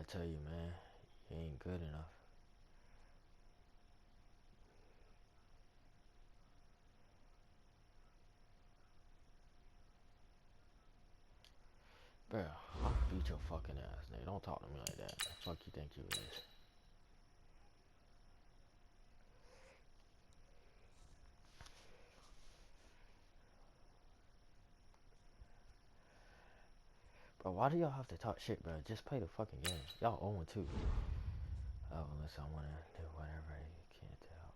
I tell you, man, he ain't good enough. Bro, I'll beat your fucking ass, nigga. Don't talk to me like that. The fuck you think you is? Bro, why do y'all have to talk shit, bro? Just play the fucking game. Y'all 0-2. Oh, unless I wanna do whatever you can to help.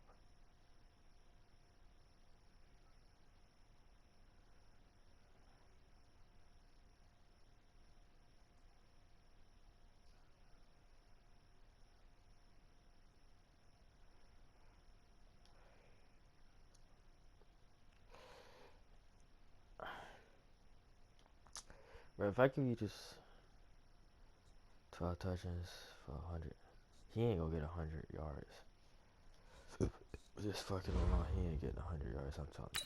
Bro, if I give you just 12 touchdowns for 100, he ain't gonna get 100 yards. Just fucking around, he ain't getting 100 yards, I'm telling you.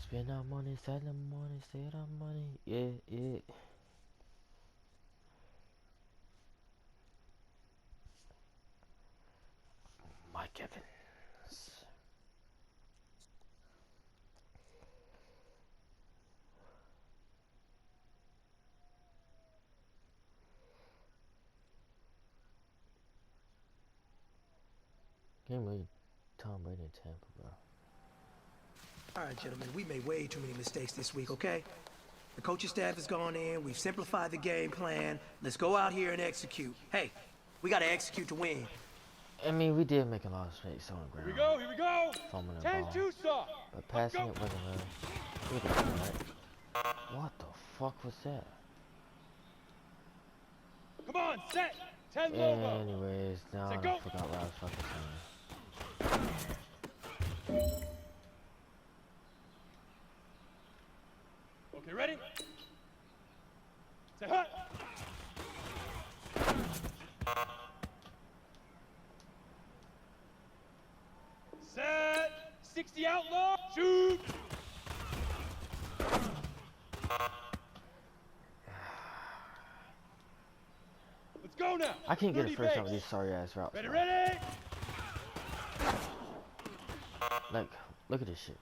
Spend that money, sell that money, save that money. Yeah, yeah. Mike Evans. Can't believe Tom Brady in Tampa, bro. All right, gentlemen, we made way too many mistakes this week, okay? The coaching staff has gone in, we've simplified the game plan. Let's go out here and execute. Hey, we gotta execute to win. I mean, we did make a lot of mistakes on the ground. Here we go! Fumbling the 10 ball. 2 stop! But passing it wasn't really good, right? What the fuck was that? Come on, set! 10 logo! Anyways, now I go. forgot what I was fucking saying. Okay, ready? Say hut! Set! 60 outlaw! Shoot! Let's go now! I can't get a 30 first down base. with these sorry ass routes. Ready, bro. ready! Like, look at this shit.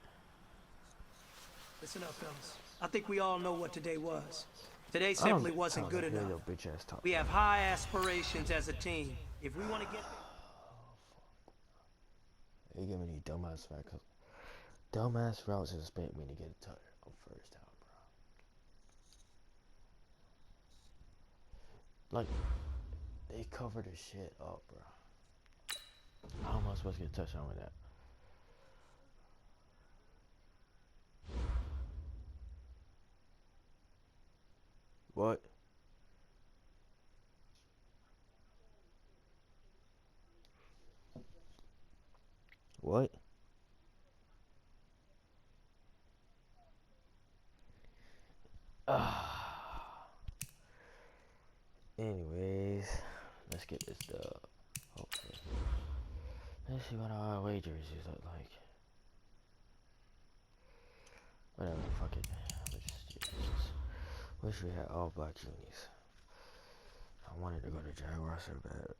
Listen up, fellas. I think we all know what today was. Today I simply don't wasn't good hear enough. your bitch ass talk. We have high aspirations as a team. If we want to get... You give me these dumbass routes. Dumbass routes expect me to get a touch on first down, bro. Like, they cover the shit up, bro. How am I supposed to get a touchdown with that? What? What? Anyways, let's get this dub. Hopefully. Let's see what our away jerseys look like. Whatever, fuck it. Wish we had all black unis. I wanted to go to Jaguar so bad.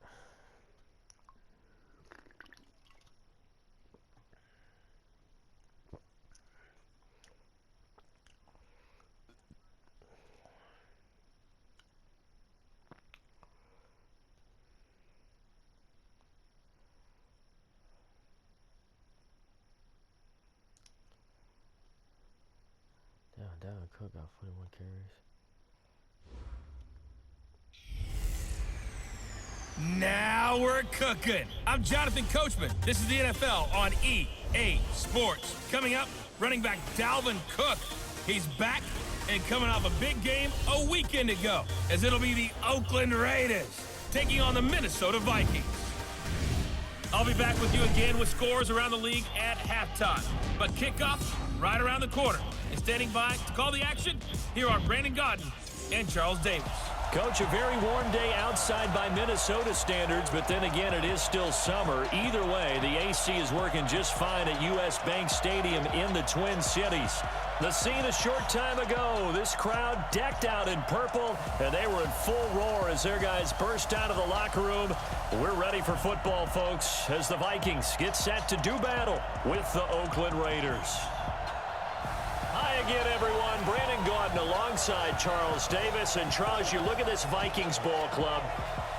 Damn, Dalvin Cook got 41 carries. Now Now we're cooking. I'm Jonathan Coachman. This is the NFL on EA Sports. Coming up, running back Dalvin Cook. He's back and coming off a big game a weekend ago, as it'll be the Oakland Raiders taking on the Minnesota Vikings. I'll be back with you again with scores around the league at halftime. But kickoff right around the corner. And standing by to call the action, here are Brandon Gaudin and Charles Davis. Coach, a very warm day outside by Minnesota standards, but then again, it is still summer. Either way, the AC is working just fine at U.S. Bank Stadium in the Twin Cities. The scene a short time ago, this crowd decked out in purple, and they were in full roar as their guys burst out of the locker room. We're ready for football, folks, as the Vikings get set to do battle with the Oakland Raiders. Hi again, everyone. Brandon Gaudin alongside Charles Davis. And Charles, you look at this Vikings ball club.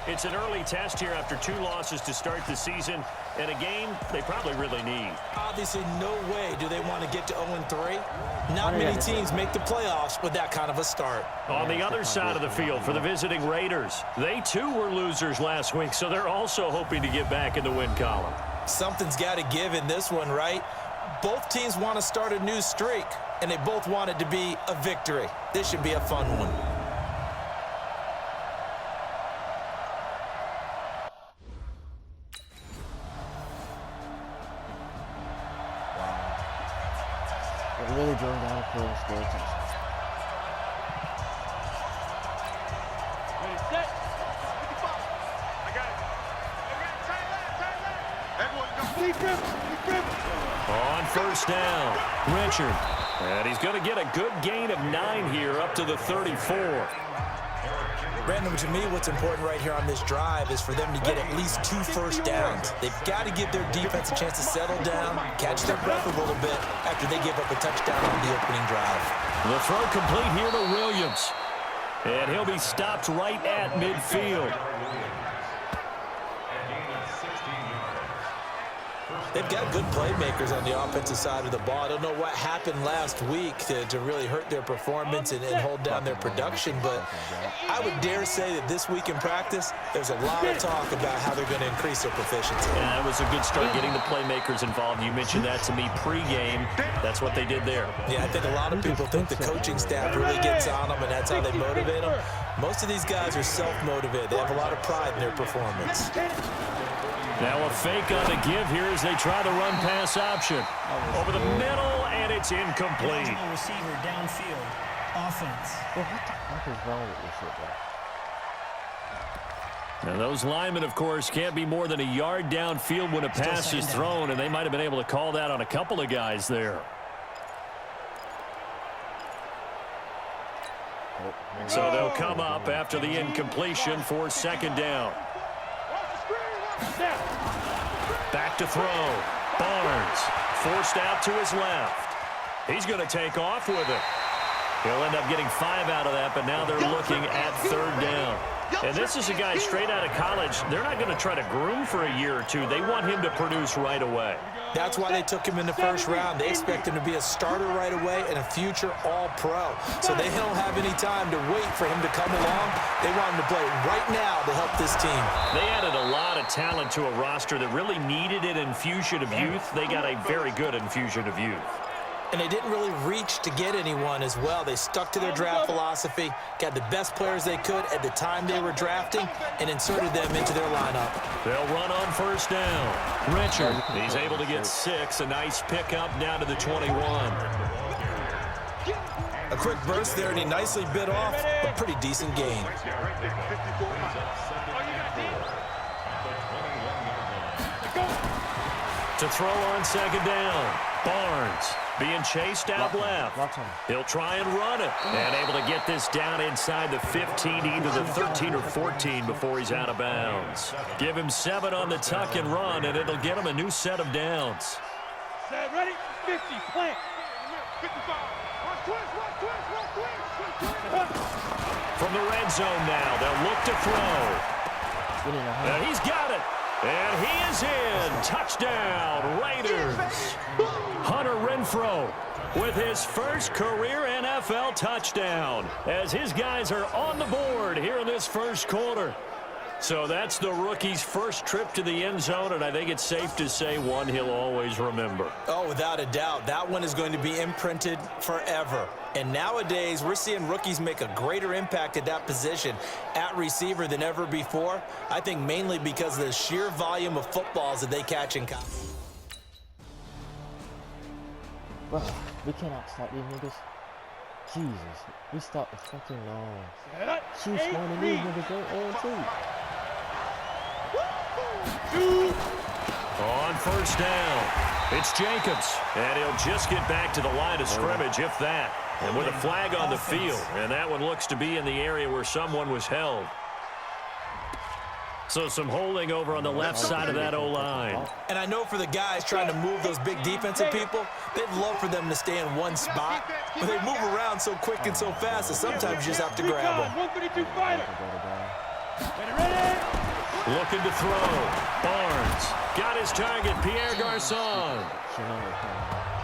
It's an early test here after 2 losses to start the season, and a game they probably really need. Obviously, no way do they want to get to 0-3. Not many teams make the playoffs with that kind of a start. On the other side of the field for the visiting Raiders, they too were losers last week, so they're also hoping to get back in the win column. Something's got to give in this one, right? Both teams want to start a new streak, and they both want it to be a victory. This should be a fun one. It really drove down the field and scored a touchdown. Ready, set. I got it. Everyone go. Deep grip. On first down, Richard. And he's going to get a good gain of 9 here up to the 34. Brandon, to me, what's important right here on this drive is for them to get at least 2 first downs. They've got to give their defense a chance to settle down, catch their breath a little bit after they give up a touchdown on the opening drive. The throw complete here to Williams. And he'll be stopped right at midfield. They've got good playmakers on the offensive side of the ball. I don't know what happened last week to really hurt their performance and hold down their production, but I would dare say that this week in practice, there's a lot of talk about how they're going to increase their proficiency. Yeah, that was a good start getting the playmakers involved. You mentioned that to me pregame. That's what they did there. Yeah, I think a lot of people think the coaching staff really gets on them, and that's how they motivate them. Most of these guys are self-motivated. They have a lot of pride in their performance. Now a fake on the give here as they try the run-pass option. Over the middle, and it's incomplete. Receiver downfield. Offense. Well, what the fuck is wrong with this shit, bro? Now those linemen, of course, can't be more than a yard downfield when a pass is thrown, and they might have been able to call that on a couple of guys there. So they'll come up after the incompletion for second down. Back to throw. Barnes forced out to his left. He's going to take off with it. He'll end up getting 5 out of that, but now they're looking at third down. And this is a guy straight out of college. They're not going to try to groom for a year or 2. They want him to produce right away. That's why they took him in the first round. They expect him to be a starter right away and a future All-Pro. So they don't have any time to wait for him to come along. They want him to play right now to help this team. They added a lot of talent to a roster that really needed an infusion of youth. They got a very good infusion of youth. And they didn't really reach to get anyone as well. They stuck to their draft philosophy, got the best players they could at the time they were drafting, and inserted them into their lineup. They'll run on first down. Richard, he's able to get 6. A nice pickup down to the 21. A quick burst there, and he nicely bit off a pretty decent gain. To throw on second down. Barnes being chased out left. He'll try and run it. And able to get this down inside the 15, either the 13 or 14 before he's out of bounds. Give him 7 on the tuck and run, and it'll get him a new set of downs. Set, ready, 50, plant. 55. From the red zone now, they'll look to throw. And he's got it. And he is in. Touchdown, Raiders. Hunter Renfrow with his first career NFL touchdown as his guys are on the board here in this first quarter. So that's the rookie's first trip to the end zone, and I think it's safe to say one he'll always remember. Oh, without a doubt. That one is going to be imprinted forever. And nowadays, we're seeing rookies make a greater impact at that position at receiver than ever before. I think mainly because of the sheer volume of footballs that they catch in college. Bro, we cannot stop these niggas. Jesus, we stopped the fucking Chiefs going to these niggas. They're 0-2. On first down, it's Jacobs, and he'll just get back to the line of scrimmage, if that. And with a flag on the field, and that one looks to be in the area where someone was held. So some holding over on the left side of that O-line. And I know for the guys trying to move those big defensive people, they'd love for them to stay in one spot, but they move around so quick and so fast that sometimes you just have to grab them. 132 fighter. Looking to throw. Barnes got his target, Pierre Garçon.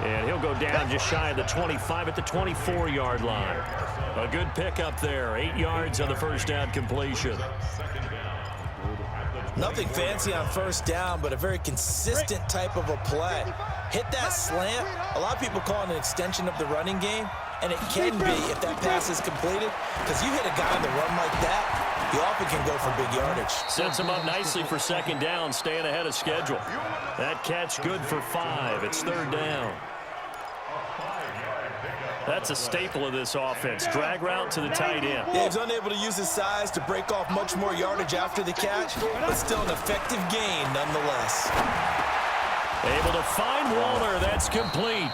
And he'll go down just shy of the 25 at the 24-yard line. A good pickup there. 8 yards on the first down completion. Nothing fancy on first down, but a very consistent type of a play. Hit that slant. A lot of people call it an extension of the running game, and it can be if that pass is completed, because you hit a guy on the run like that, you often can go for big yardage. Sets him up nicely for second down, staying ahead of schedule. That catch good for 5. It's third down. That's a staple of this offense. Drag route to the tight end. Yeah, he's unable to use his size to break off much more yardage after the catch, but still an effective gain nonetheless. Able to find Waller. That's complete.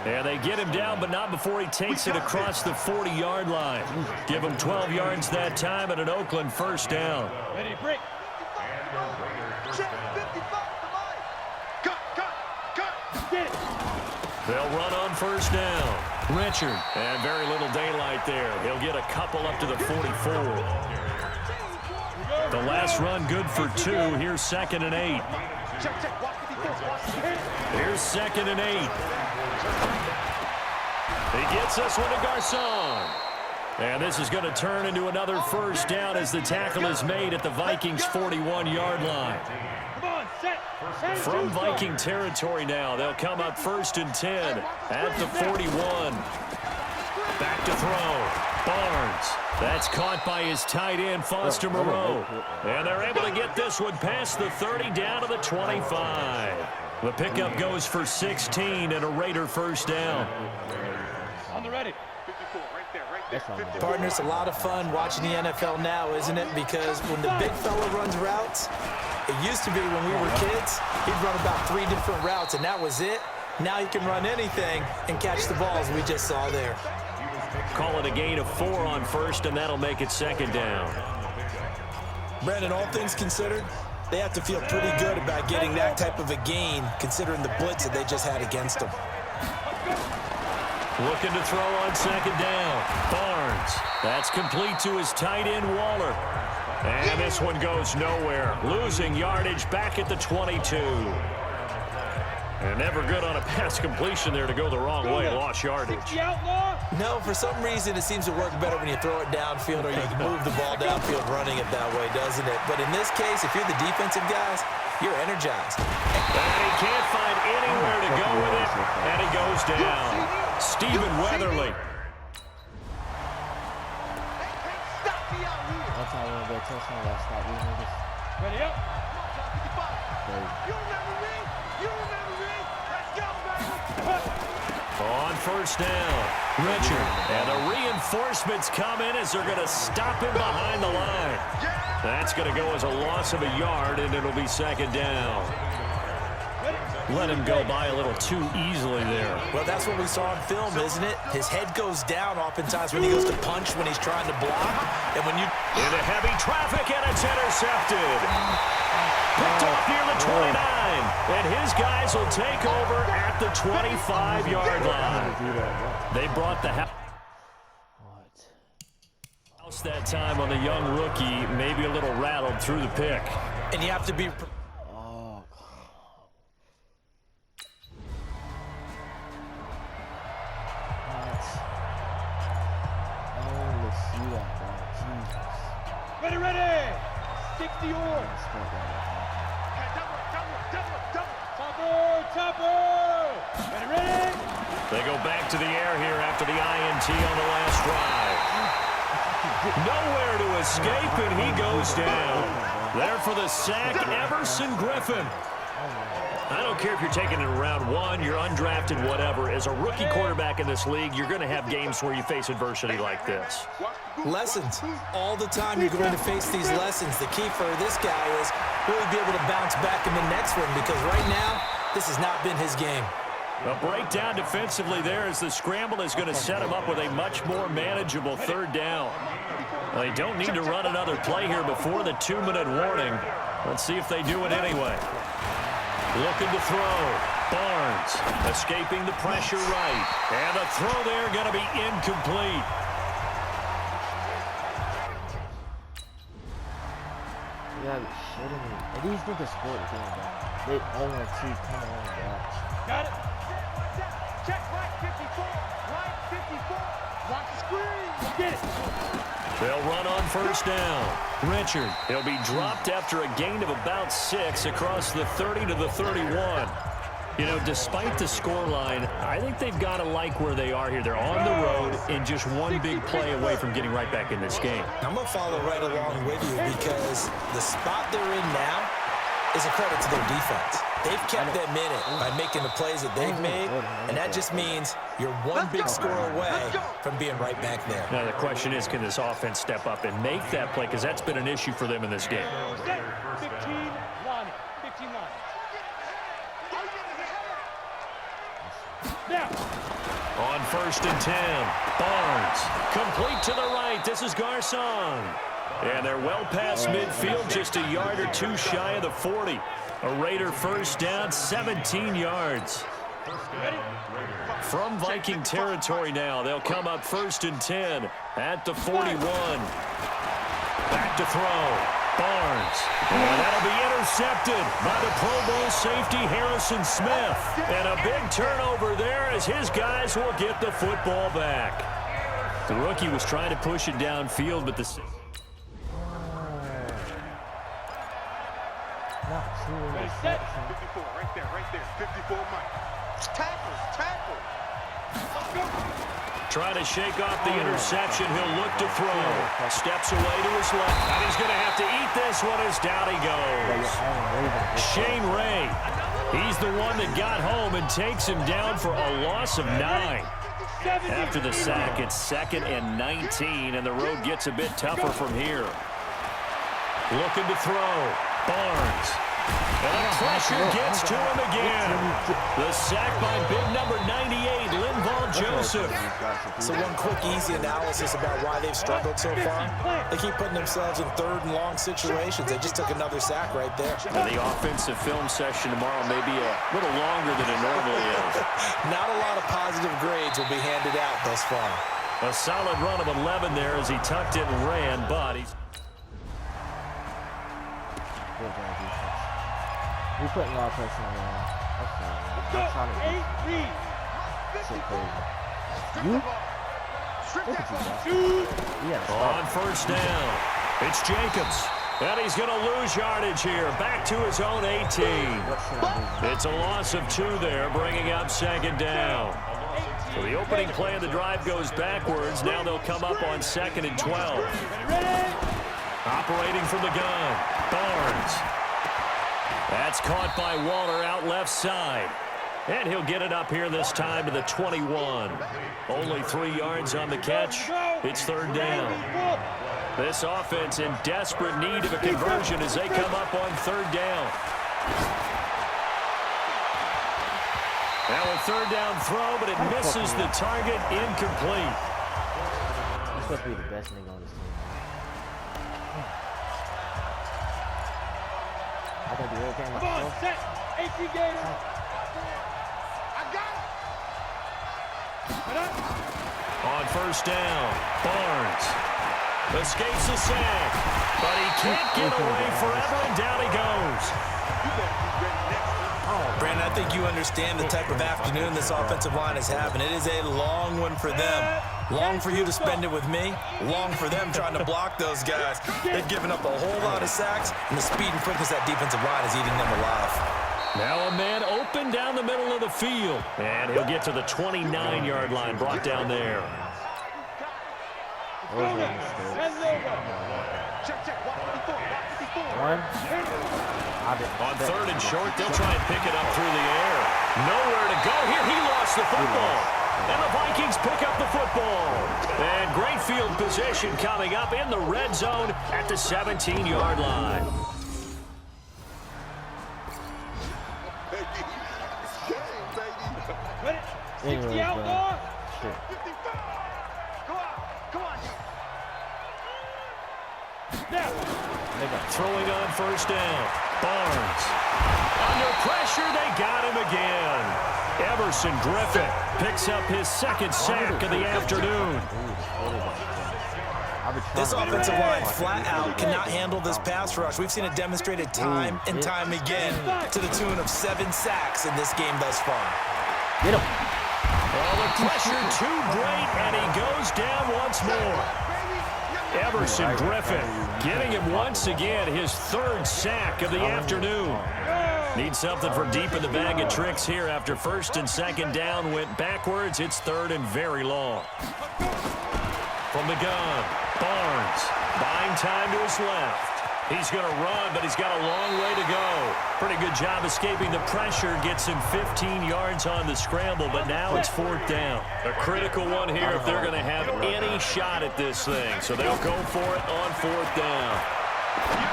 And they get him down, but not before he takes it across the 40-yard line. Give him 12 yards that time and an Oakland first down. Ready, break. Get it. They'll run on first down. Richard, and very little daylight there. He'll get a couple up to the 44. The last run good for 2. Here's 2nd and 8. Here's 2nd and 8. He gets this one to Garçon. And this is going to turn into another first down as the tackle is made at the Vikings' 41-yard line. From Viking territory now, they'll come up 1st and 10 at the 41. Back to throw. Barnes. That's caught by his tight end, Foster Moreau. And they're able to get this one past the 30 down to the 25. The pickup goes for 16 and a Raider first down. On the ready. Partner, it's a lot of fun watching the NFL now, isn't it? Because when the big fella runs routes, it used to be when we were kids, he'd run about 3 different routes, and that was it. Now he can run anything and catch the balls we just saw there. Call it a gain of 4 on first, and that'll make it second down. Brandon, all things considered, they have to feel pretty good about getting that type of a gain, considering the blitz that they just had against them. Looking to throw on second down. Barnes. That's complete to his tight end, Waller. And this one goes nowhere. Losing yardage back at the 22. And never good on a pass completion there to go the wrong way. Lost yardage. No, for some reason it seems to work better when you throw it downfield or you can move the ball downfield running it that way, doesn't it? But in this case, if you're the defensive guys, you're energized. And he can't find anywhere to go with it. And he goes down. Stephen Weatherly. That's how I want to go touchdown. I stop these niggas. Ready up. On first down, Richard. And the reinforcements come in as they're going to stop him behind the line. That's going to go as a loss of a yard, and it'll be second down. Let him go by a little too easily there. Well, that's what we saw on film, isn't it? His head goes down oftentimes when he goes to punch, when he's trying to block. And when you... Into heavy traffic, and it's intercepted. Picked off near the 29. And his guys will take over at the 25-yard line. They brought the house that time on the young rookie, maybe a little rattled through the pick. And you have to be... Ready. 60 or. Sport that Topper! Ready? They go back to the air here after the INT on the last drive. Nowhere to escape, and he goes down. There for the sack, Everson Griffin. I don't care if you're taking it in round 1, you're undrafted, whatever. As a rookie quarterback in this league, you're going to have games where you face adversity like this. Lessons. All the time you're going to face these lessons. The key for this guy is really be able to bounce back in the next one, because right now, this has not been his game. A breakdown defensively there as the scramble is going to set him up with a much more manageable third down. They don't need to run another play here before the 2-minute warning. Let's see if they do it anyway. Looking to throw. Barnes escaping the pressure right. And the throw there going to be incomplete. Yeah, you shitting me. And these niggas scored the game, bro. They 0-2. Come on, bro. Got it. Check right 54. Right 54. Watch the screen. Get it. They'll run on first down. Richard, he'll be dropped after a gain of about 6 across the 30 to the 31. You know, despite the scoreline, I think they've got to like where they are here. They're on the road and just one big play away from getting right back in this game. I'm going to follow right along with you, because the spot they're in now is a credit to their defense. They've kept them in it by making the plays that they've made, and that just means you're one big score away from being right back there. Now, the question is, can this offense step up and make that play? Because that's been an issue for them in this game. 15 line. 15 line. Now. On first and 10, Barnes complete to the right. This is Garcon. And they're well past midfield, just a yard or two shy of the 40. A Raider first down, 17 yards. From Viking territory now, they'll come up first and 10 at the 41. Back to throw. Barnes. And that'll be intercepted by the Pro Bowl safety Harrison Smith. And a big turnover there as his guys will get the football back. The rookie was trying to push it downfield, but the... Ready, set. 54, right there, 54, Mike. Tackle. Trying to shake off the interception. He'll look to throw. Steps away to his left. And he's going to have to eat this one as down he goes. Shane Ray. He's the one that got home and takes him down for a loss of 9. After the sack, it's 2nd and 19, and the road gets a bit tougher from here. Looking to throw. Barnes. And the pressure gets to him again. The sack by big number 98, Linval Joseph. So one quick, easy analysis about why they've struggled so far. They keep putting themselves in 3rd and long situations. They just took another sack right there. Now the offensive film session tomorrow may be a little longer than it normally is. Not a lot of positive grades will be handed out thus far. A solid run of 11 there as he tucked it and ran, but he's... We put a lot of pressure on y'all. I'm trying to be so crazy. You? Look at you, On first down, it's Jacobs. And he's going to lose yardage here. Back to his own 18. It's a loss of 2 there, bringing up 2nd down. So the opening play of the drive goes backwards. Now they'll come up on 2nd and 12. Operating from the gun, Barnes. That's caught by Waller out left side. And he'll get it up here this time to the 21. Only 3 yards on the catch. It's 3rd down. This offense in desperate need of a conversion as they come up on 3rd down. Now a 3rd down throw, but it misses the target, incomplete. He's supposed to be the best nigga on this team. I got the real game. Come on, set. 18 Gator. I got it. On first down, Barnes escapes the sack, but he can't get away forever, and down he goes. Brandon, I think you understand the type of afternoon this offensive line is having. It is a long one for them. Long for you to spend it with me. Long for them trying to block those guys. They've given up a whole lot of sacks, and the speed and quickness of that defensive line is eating them alive. Now a man open down the middle of the field. And he'll get to the 29-yard line, brought down there. On third and short, they'll try and pick it up through the air. Nowhere to go here. He lost the football. And the Vikings pick up the football. And great field position coming up in the red zone at the 17-yard line. Anyways, 60 out, Law. shit. 55. Go on. Come on. Now. Throwing on first down. Barnes. Under pressure, they got him again. Everson Griffin picks up his second sack of the afternoon. This offensive line flat out cannot handle this pass rush. We've seen it demonstrated time and time again to the tune of 7 sacks in this game thus far. Get him. Well, the pressure too great, and he goes down once more. Everson Griffin getting him once again, his 3rd sack of the afternoon. Needs something from deep in the bag of tricks here after 1st and 2nd down went backwards. It's 3rd and very long. From the gun, Barnes buying time to his left. He's going to run, but he's got a long way to go. Pretty good job escaping the pressure. Gets him 15 yards on the scramble, but now it's 4th down. A critical one here if they're going to have any shot at this thing. So they'll go for it on 4th down.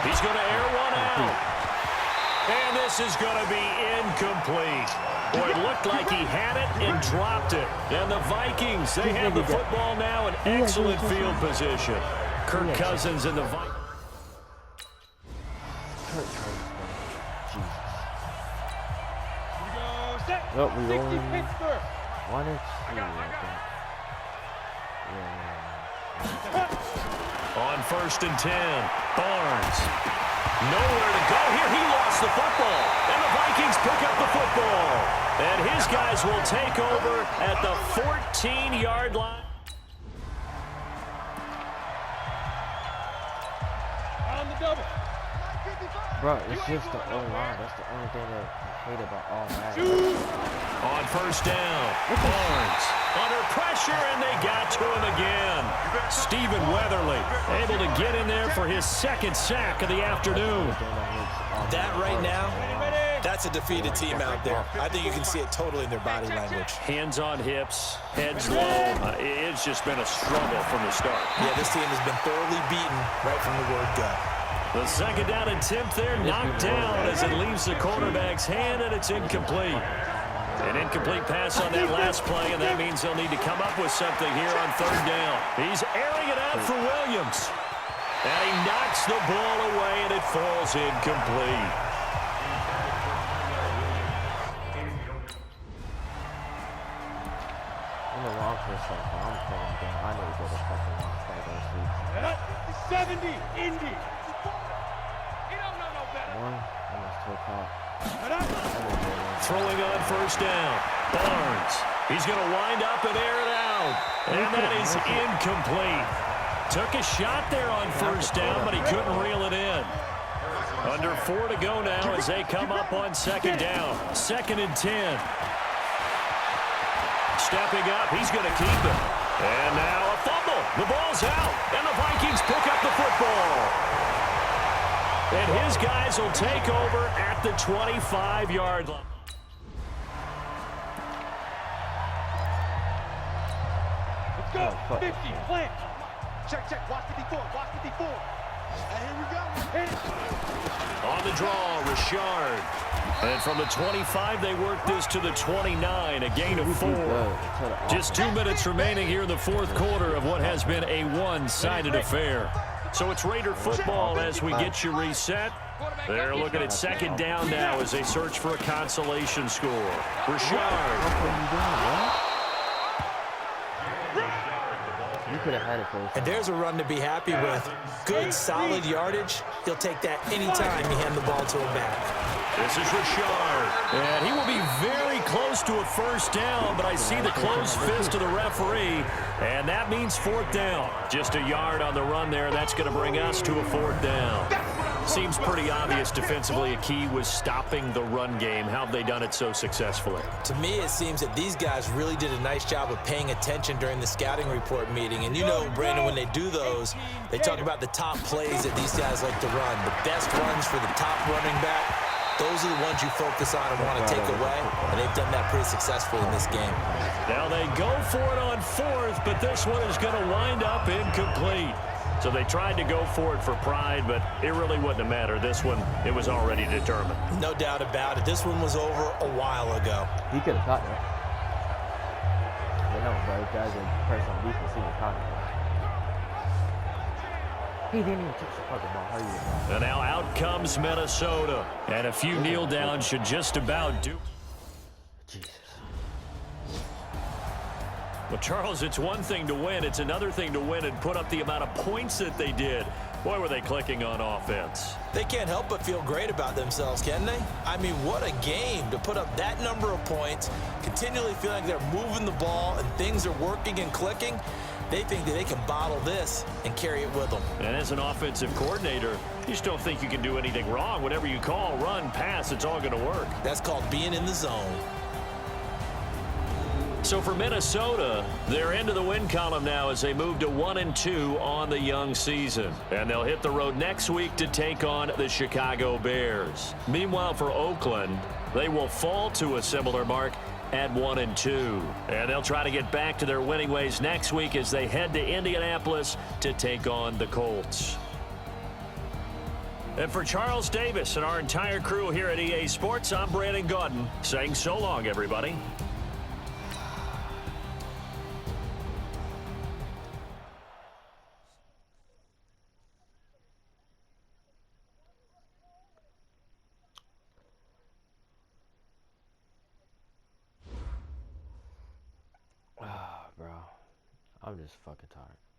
He's going to air one out. And this is going to be incomplete. Boy, it looked like he had it and dropped it. And the Vikings, they have the football now in excellent field position. Kirk Cousins and the Vikings. Oh, we rolling. 1 and 2, I think. On 1st and 10, Barnes. Nowhere to go here. He lost the football. And the Vikings pick up the football. And his guys will take over at the 14-yard line. On the double. Bro, it's just the O-line. That's the only thing that I hate about all that. On 1st down, Barnes under pressure, and they got to him again. Stephen Weatherly able to get in there for his 2nd sack of the afternoon. That right now, that's a defeated team out there. I think you can see it totally in their body language. Hands on hips, heads low. It's just been a struggle from the start. Yeah, this team has been thoroughly beaten right from the word go. The 2nd down attempt there knocked down as it leaves the quarterback's hand, and it's incomplete. An incomplete pass on that last play, and that means they'll need to come up with something here on 3rd down. He's airing it out for Williams. And he knocks the ball away, and it falls incomplete. I'm a long for a second. I'm pulling down. I know he's a fucking long play those weeks. 70, Indy. He don't know no better. 1, almost 2 o'clock. Throwing on 1st down. Barnes. He's going to wind up and air it out. And that is incomplete. Took a shot there on 1st down, but he couldn't reel it in. Under 4 to go now as they come up on 2nd down. 2nd and 10. Stepping up, he's going to keep it. And now a fumble. The ball's out, and the Vikings pick up the football. And his guys will take over at the 25-yard line. Let's go. 50, plant. Check. Watch 54. Watch 54. And here we go. Hit it. On the draw, Richard. And from the 25, they work this to the 29, a gain of 4. Just 2 minutes remaining here in the 4th quarter of what has been a one-sided affair. So it's Raider football as we get you reset. They're looking at 2nd down now as they search for a consolation score. Richard. You could have had it first. And there's a run to be happy with. Good, solid yardage. He'll take that anytime you hand the ball to him back. This is Richard. And he will be very close to a first down, but I see the closed fist of the referee, and that means fourth down. Just a yard on the run there, and that's going to bring us to a fourth down. Seems pretty obvious defensively a key was stopping the run game. How have they done it so successfully? To me, it seems that these guys really did a nice job of paying attention during the scouting report meeting. And you know, Brandon, when they do those, they talk about the top plays that these guys like to run. The best runs for the top running back, those are the ones you focus on and want to take away. And they've done that pretty successfully in this game. Now they go for it on fourth, but this one is going to wind up incomplete. So they tried to go for it for pride, but it really wouldn't have mattered. This one, it was already determined. No doubt about it. This one was over a while ago. He could have caught that. But no, bro. Guys are person on defense. He was caught it. He didn't even touch the fucking ball. How are you? And now out comes Minnesota. And a few kneel downs should just about do. Jesus. Well, Charles, it's one thing to win. It's another thing to win and put up the amount of points that they did. Boy, were they clicking on offense. They can't help but feel great about themselves, can they? I mean, what a game to put up that number of points, continually feeling like they're moving the ball and things are working and clicking. They think that they can bottle this and carry it with them. And as an offensive coordinator, you just don't think you can do anything wrong. Whatever you call, run, pass, it's all going to work. That's called being in the zone. So for Minnesota, they're into the win column now as they move to 1-2 on the young season. And they'll hit the road next week to take on the Chicago Bears. Meanwhile, for Oakland, they will fall to a similar mark at 1-2. And they'll try to get back to their winning ways next week as they head to Indianapolis to take on the Colts. And for Charles Davis and our entire crew here at EA Sports, I'm Brandon Gaudin saying so long, everybody. Bro, I'm just fucking tired.